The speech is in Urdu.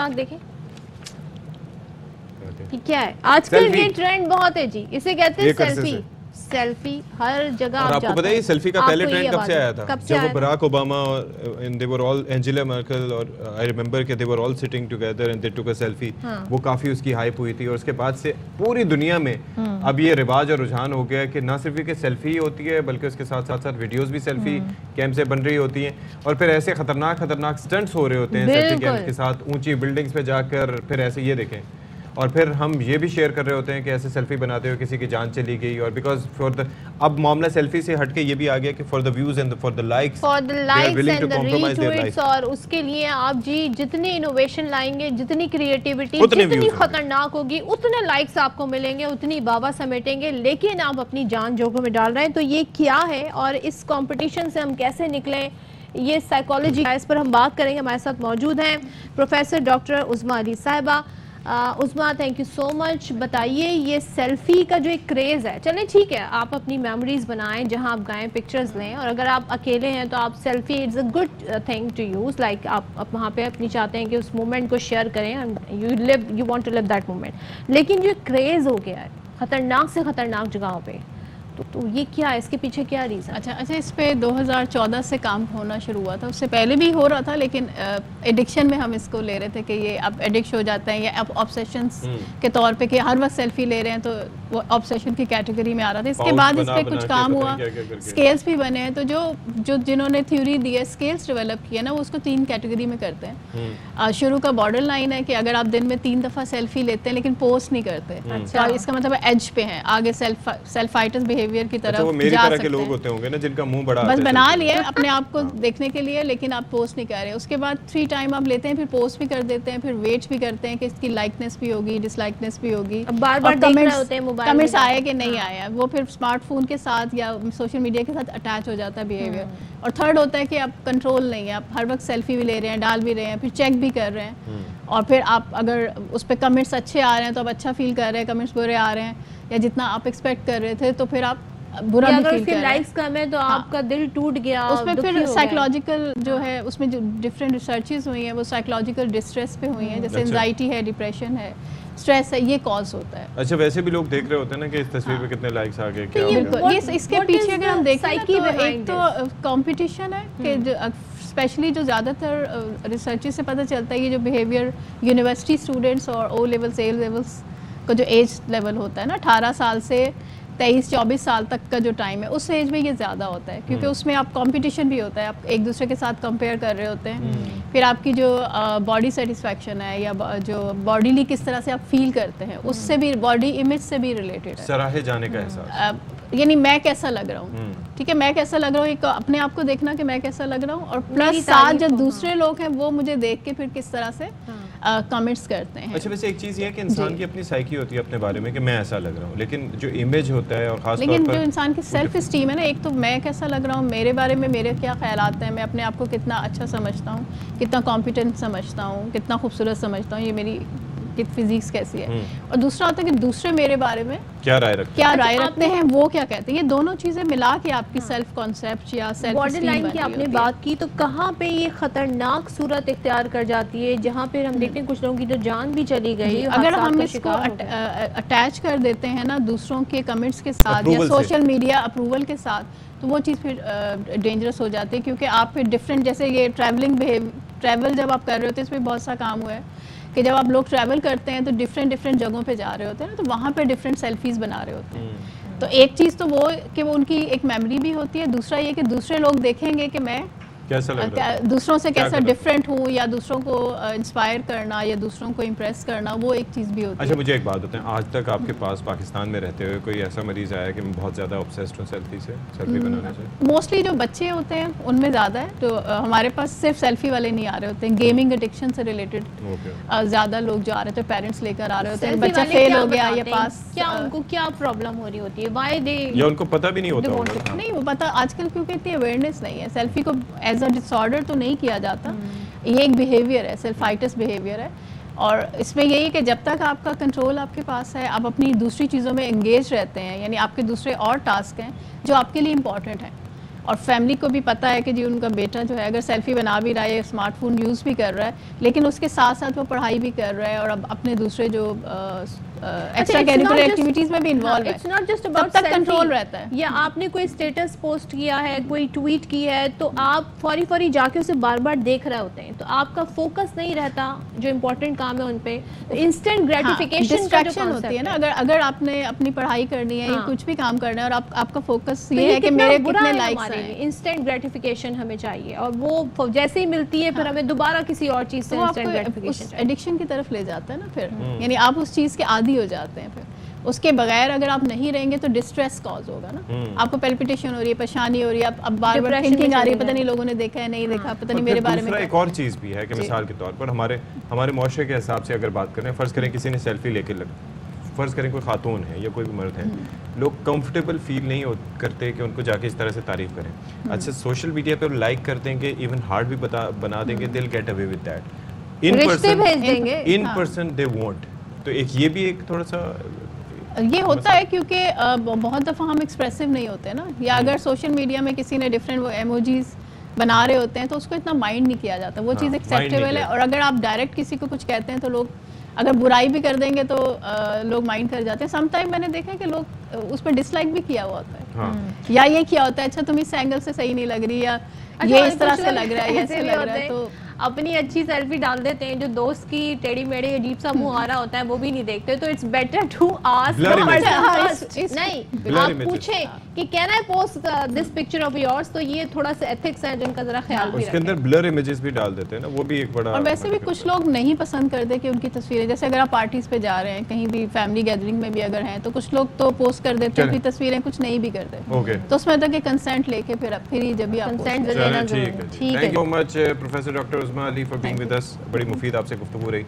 آنکھ دیکھیں کیا ہے آج کل یہ ٹرینڈ بہت ہے جی، اسے کہتے ہیں سیلفی. سیلفی ہر جگہ اور آپ کو پتہ ہے سیلفی کا پہلے ٹرینڈ کب سے آیا تھا؟ جب وہ براک اوباما اور they were all Angela miracle اور I remember کہ they were all sitting together and they took a selfie. وہ کافی اس کی ہائپ ہوئی تھی اور اس کے بعد سے پوری دنیا میں اب یہ رواج اور رجحان ہو گیا کہ نہ صرف کہ سیلفی ہوتی ہے بلکہ اس کے ساتھ ساتھ ویڈیوز بھی سیلفی کیم سے بن رہی ہوتی ہیں اور پھر ایسے خطرناک سٹنٹس ہو رہے ہوتے ہیں سیلفی کیم کے ساتھ اونچی بلڈنگز پہ جا کر پھر ایسے یہ دیکھیں اور پھر ہم یہ بھی شیئر کر رہے ہوتے ہیں کہ ایسے سیلفی بناتے ہوئے کسی کی جان چلی گئی اور بیکاز اب معاملہ سیلفی سے ہٹ کے یہ بھی آ گیا کہ for the views and for the likes and the retweets اور اس کے لیے آپ جی جتنی انوویشن لائیں گے، جتنی کریٹیوٹی جتنی خطرناک ہوگی، اتنے لائکس آپ کو ملیں گے، اتنی بابا سمیٹیں گے، لیکن آپ اپنی جان جوکھم میں ڈال رہے ہیں. تو یہ کیا ہے اور اس کمپٹیشن سے ہم کیسے نکلیں، یہ سائیکالوجی ہے، اس پر ہم بات کریں گے. ہمارے ساتھ موجود ہیں پروفیسر ڈاکٹر عظمیٰ علی صاحبہ. عظمیٰ تھینک یو سو مچ. بتائیے یہ سیلفی کا جو ایک کریز ہے، چلیں ٹھیک ہے آپ اپنی میموریز بنائیں جہاں آپ گائیں، پکچرز لیں، اور اگر آپ اکیلے ہیں تو آپ selfie it's a good thing to use, like آپ وہاں پہ اپنی چاہتے ہیں کہ اس مومنٹ کو شیئر کریں، you want to live that moment. لیکن جو کریز ہو گیا ہے خطرناک سے خطرناک جگہوں پہ، تو یہ کیا ہے، اس کے پیچھے کیا ریزن؟ اچھا اس پہ 2014 سے کام ہونا شروع ہوا تھا. اس سے پہلے بھی ہو رہا تھا لیکن ایڈکشن میں ہم اس کو لے رہے تھے کہ یہ اب ایڈکٹ ہو جاتا ہے یا اب آبسیشنس کے طور پہ کہ ہر وقت سیلفی لے رہے ہیں، تو وہ آبسیشن کی کیٹیگری میں آ رہا تھا. اس کے بعد اس پہ کچھ کام ہوا، اسکیلس بھی بنے ہیں. تو جنہوں نے تھیوری دی ہے، اسکیلس ڈیولپ کیا نا، وہ اس کو 3 کیٹیگری میں کرتے ہیں. شروع کا بارڈر لائن ہے کہ اگر آپ دن میں 3 دفعہ سیلفی لیتے ہیں لیکن پوسٹ نہیں کرتے، اس کا مطلب ایج پہ ہیں، آگے سیلفائٹس بیہیویئر کی طرف جا سکتے ہیں. لوگ ہوتے ہوں گے نا جن کا منہ بڑا بس بنا لیے اپنے آپ کو دیکھنے کے لیے، لیکن آپ پوسٹ نہیں کر رہے. اس کے بعد 3 ٹائم آپ لیتے ہیں، پھر پوسٹ بھی کر دیتے ہیں، پھر ویٹ بھی کرتے ہیں کہ اس کی لائکنس بھی ہوگی، ڈس لائکنس بھی ہوگی، بار بار دیکھ رہے ہوتے ہیں موبائل، کمنٹس آئے کہ نہیں آیا. وہ پھر اسمارٹ فون کے ساتھ یا سوشل میڈیا کے ساتھ اٹیچ ہو جاتا ہے بیہیویئر. اور تھرڈ ہوتا ہے کہ آپ کنٹرول نہیں ہے، آپ ہر وقت سیلفی بھی لے رہے ہیں، ڈال بھی رہے ہیں، پھر چیک بھی کر رہے ہیں. اور پھر آپ اگر اس پہ کمنٹس اچھے آ رہے ہیں تو آپ اچھا فیل کر رہے ہیں، کمنٹس برے آ رہے ہیں یا جتنا آپ ایکسپیکٹ کر رہے تھے تو پھر آپ برا بھی فیل کر رہے ہیں. لائکس کم ہے تو آپ کا دل ٹوٹ گیا. اس میں پھر سائیکولوجیکل جو ہے، اس میں جو ڈفرینٹ ریسرچز ہوئی ہیں وہ سائیکولوجیکل ڈسٹریس پہ ہوئی ہیں، جیسے انزائٹی ہے، ڈپریشن ہے، اسٹریس ہے، یہ کاز ہوتا ہے. اچھا ویسے بھی لوگ دیکھ رہے ہوتے ہیں نا کہ اس تصویر پہ کتنے لائکس آ گئے، کیا بالکل. یہ اس کے پیچھے اگر ہم دیکھیں تو ایک تو کمپٹیشن ہے کہ اسپیشلی جو زیادہ تر ریسرچز سے پتہ چلتا ہے یہ جو بیہیویئر یونیورسٹی اسٹوڈنٹس اور او لیولس اے لیولس کا جو ایج لیول ہوتا ہے نا، 18 سال سے 23-24 سال تک کا جو ٹائم ہے، اس ایج میں یہ زیادہ ہوتا ہے کیونکہ اس میں آپ کمپٹیشن بھی ہوتا ہے، آپ ایک دوسرے کے ساتھ کمپیئر کر رہے ہوتے ہیں. پھر آپ کی جو باڈی سیٹسفیکشن ہے یا جو باڈیلی کس طرح سے آپ فیل کرتے ہیں، اس سے بھی باڈی امیج سے بھی ریلیٹڈ ہے. سراہے جانے کا احساس، یعنی میں کیسا لگ رہا ہوں، ٹھیک ہے، میں کیسا لگ رہا ہوں، ایک اپنے آپ کو دیکھنا کہ میں کیسا لگ رہا ہوں، اور پلس ساتھ جو دوسرے لوگ ہیں وہ مجھے دیکھ کے پھر کس طرح سے کمنٹس کرتے ہیں. اچھا ویسے ایک چیز یہ ہے کہ انسان کی اپنی سائیکی ہوتی ہے اپنے بارے میں کہ میں ایسا لگ رہا ہوں، لیکن جو امیج ہوتا ہے اور خاص طور پر لیکن جو انسان کی سیلف اسٹیم ہے نا، ایک تو میں کیسا لگ رہا ہوں، میرے بارے میں میرے کیا خیالات ہیں، میں اپنے آپ کو کتنا اچھا سمجھتا ہوں، کتنا کمپیٹنٹ سمجھتا ہوں، کتنا خوبصورت سمجھتا ہوں، یہ میری فزیکس کیسی ہے. اور دوسرا ہوتا ہے کہ دوسرے میرے بارے میں کیا رائے رکھتے ہیں، وہ کیا کہتے ہیں. یہ دونوں چیزیں ملا کے آپ کی سیلف کانسیپٹ یا سیلف بارڈر لائن کی آپ نے بات کی، تو کہاں پہ یہ خطرناک صورت اختیار کر جاتی ہے جہاں پہ ہم دیکھتے ہیں کچھ لوگوں کی تو جان بھی چلی گئی؟ اگر ہم اس کو اٹیچ کر دیتے ہیں نا دوسروں کے کمنٹس کے ساتھ یا سوشل میڈیا اپروول کے ساتھ، تو وہ چیز پھر ڈینجرس ہو جاتی ہے. کیونکہ آپ پھر ڈفرینٹ، جیسے یہ ٹریول جب آپ کر رہے ہوتے ہیں، اس میں بہت سا کام ہوا ہے کہ جب آپ لوگ ٹریول کرتے ہیں تو ڈفرینٹ جگہوں پہ جا رہے ہوتے ہیں نا، تو وہاں پہ ڈفرینٹ سیلفیز بنا رہے ہوتے ہیں. تو ایک چیز تو وہ کہ وہ ان کی ایک میموری بھی ہوتی ہے، دوسرا یہ کہ دوسرے لوگ دیکھیں گے کہ میں دوسروں سے کیسا ڈفرینٹ ہوں، یا دوسروں کو انسپائر کرنا یا دوسروں کو امپریس کرنا، وہ ایک چیز بھی ہوتی ہے. اچھا مجھے ایک بات بتائیں، آج تک آپ کے پاس پاکستان میں رہتے ہوئے کوئی ایسا مریض آیا کہ میں بہت زیادہ obsessed ہوں سیلفی بنانے سے؟ موسٹلی جو بچے ہوتے ہیں ان میں زیادہ ہے. تو ہمارے پاس صرف سیلفی والے نہیں آ رہے ہوتے ہیں، گیمنگ ایڈکشن سے ریلیٹڈ زیادہ لوگ جو آ رہے تھے، پیرنٹس لے کر آ رہے ہوتے ہیں. بچہ فیل ہو گیا یا پاس، کیا ان کو کیا پرابلم ہو رہی ہوتی ہے، وائی دے، یا ان کو پتہ بھی نہیں ہوتا؟ نہیں، وہ پتہ آج کل کیونکہ اتنی اویئرنیس نہیں ہے. سیلفی کو ایز اے ڈس آرڈر تو نہیں کیا جاتا، یہ ایک بیہیویئر ہے، سیلفائٹس بیہیویئر ہے. اور اس میں یہی کہ جب تک آپ کا کنٹرول آپ کے پاس ہے، آپ اپنی دوسری چیزوں میں انگیج رہتے ہیں، یعنی آپ کے دوسرے اور ٹاسک ہیں جو آپ کے لیے امپورٹنٹ ہیں، اور فیملی کو بھی پتہ ہے کہ جی ان کا بیٹا جو ہے اگر سیلفی بنا بھی رہا ہے, اسمارٹ فون یوز بھی کر رہا ہے, لیکن اس کے ساتھ ساتھ وہ پڑھائی بھی کر رہا ہے اور اب اپنے دوسرے جو ایکسٹرا کیریکولر ایکٹیویٹیز میں بھی انوالو ہے, تب تک کنٹرول رہتا ہے. یا آپ نے کوئی اسٹیٹس پوسٹ کیا ہے, کوئی ٹویٹ کی ہے, تو آپ فوری جا کے اسے بار بار دیکھ رہے ہوتے ہیں, تو آپ کا فوکس نہیں رہتا جو امپورٹنٹ کام ہے ان پہ. انسٹنٹ گریٹیفیکیشن ڈسٹریکشن ہوتی ہے نا. اگر آپ نے اپنی پڑھائی کرنی ہے یا کچھ بھی کام کرنا ہے اور آپ کا فوکس یہ ہے کہ میرے کتنے لائکس ہیں, انسٹنٹ گریٹیفیکیشن ہمیں چاہیے, اور وہ جیسے ہی ملتی ہے پھر ہمیں دوبارہ کسی اور چیز سے انسٹنٹ گریٹیفیکیشن ایڈکشن کی طرف لے جاتا ہے نا پھر, یعنی آپ اس چیز کے عادی ہو جاتے ہیں. پھر اس کے بغیر اگر آپ نہیں رہیں گے تو ڈسٹریس کاز ہوگا نا, آپ کو پیلپیٹیشن ہو رہی ہے, پریشانی ہو رہی ہے, اب بار بار تھنکنگ آ رہی ہے, پتہ نہیں لوگوں نے دیکھا ہے نہیں دیکھا, پتہ نہیں میرے بارے میں. ایک اور چیز بھی ہے کہ مثال کے طور پر ہمارے معاشرے کے حساب سے اگر بات کریں, فرض کریں کسی نے سیلفی لے کے فرض کریں کوئی خاتون ہے یا کوئی بھی مرد ہے, لوگ کمفرٹیبل فیل نہیں کرتے کہ ان کو جا کے اس طرح سے تعریف کریں. اچھا سوشل میڈیا پہ لائک کر دیں گے, ایون ہارٹ بھی بنا دیں گے, they'll get away with that. In person they want. تو ایک یہ بھی ایک تھوڑا سا یہ ہوتا ہے کیونکہ بہت دفعہ ہم ایکسپریسو نہیں ہوتے نا, یا اگر سوشل میڈیا میں کسی نے ڈفرینٹ وہ ایموجیز بنا رہے ہوتے ہیں تو اس کو اتنا مائنڈ نہیں کیا جاتا, وہ چیز ایکسیپٹیبل ہے. اور اگر آپ ڈائریکٹ کسی کو کچھ کہتے ہیں تو لوگ اگر برائی بھی کر دیں گے تو لوگ مائنڈ کر جاتے ہیں. سم ٹائم میں نے دیکھا کہ لوگ اس پہ ڈس لائک بھی کیا ہوا ہوتا ہے, یا یہ کیا ہوتا ہے اچھا تم اس اینگل سے صحیح نہیں لگ رہی, یا یہ اس طرح سے لگ رہا ہے, ایسے لگ رہا ہے, تو اپنی اچھی سیلفی ڈال دیتے ہیں, جو دوست کی ٹیڑھی میڑھی عجیب سا منہ آ رہا ہوتا ہے وہ بھی نہیں دیکھتے. تو اٹس بیٹر ٹو آسک, نہیں آپ پوچھیں کہ can I post this picture of yours, تو یہ تھوڑا سا ایتھکس ہے جن کا ذرا خیال بھی رکھیں. اس کے اندر بلر امیجز بھی ڈال دیتے ہیں نا, وہ بھی ایک بڑا. اور ویسے بھی کچھ لوگ نہیں پسند کرتے کہ ان کی تصویریں, جیسے اگر آپ پارٹیز پہ جا رہے ہیں, کہیں بھی فیملی گیدرنگ میں بھی اگر ہیں, تو کچھ لوگ تو پوسٹ کر دیتے ہیں اپنی تصویریں, کچھ نہیں بھی کرتے. تو اس میں تک کہ کنسنٹ لے کے پھر جب بھی آپ کنسنٹ لینا ضروری ہے. Thank you so much, Professor Dr. Uzma Ali, for being with us. بڑی مفید آپ سے گفتگو رہی.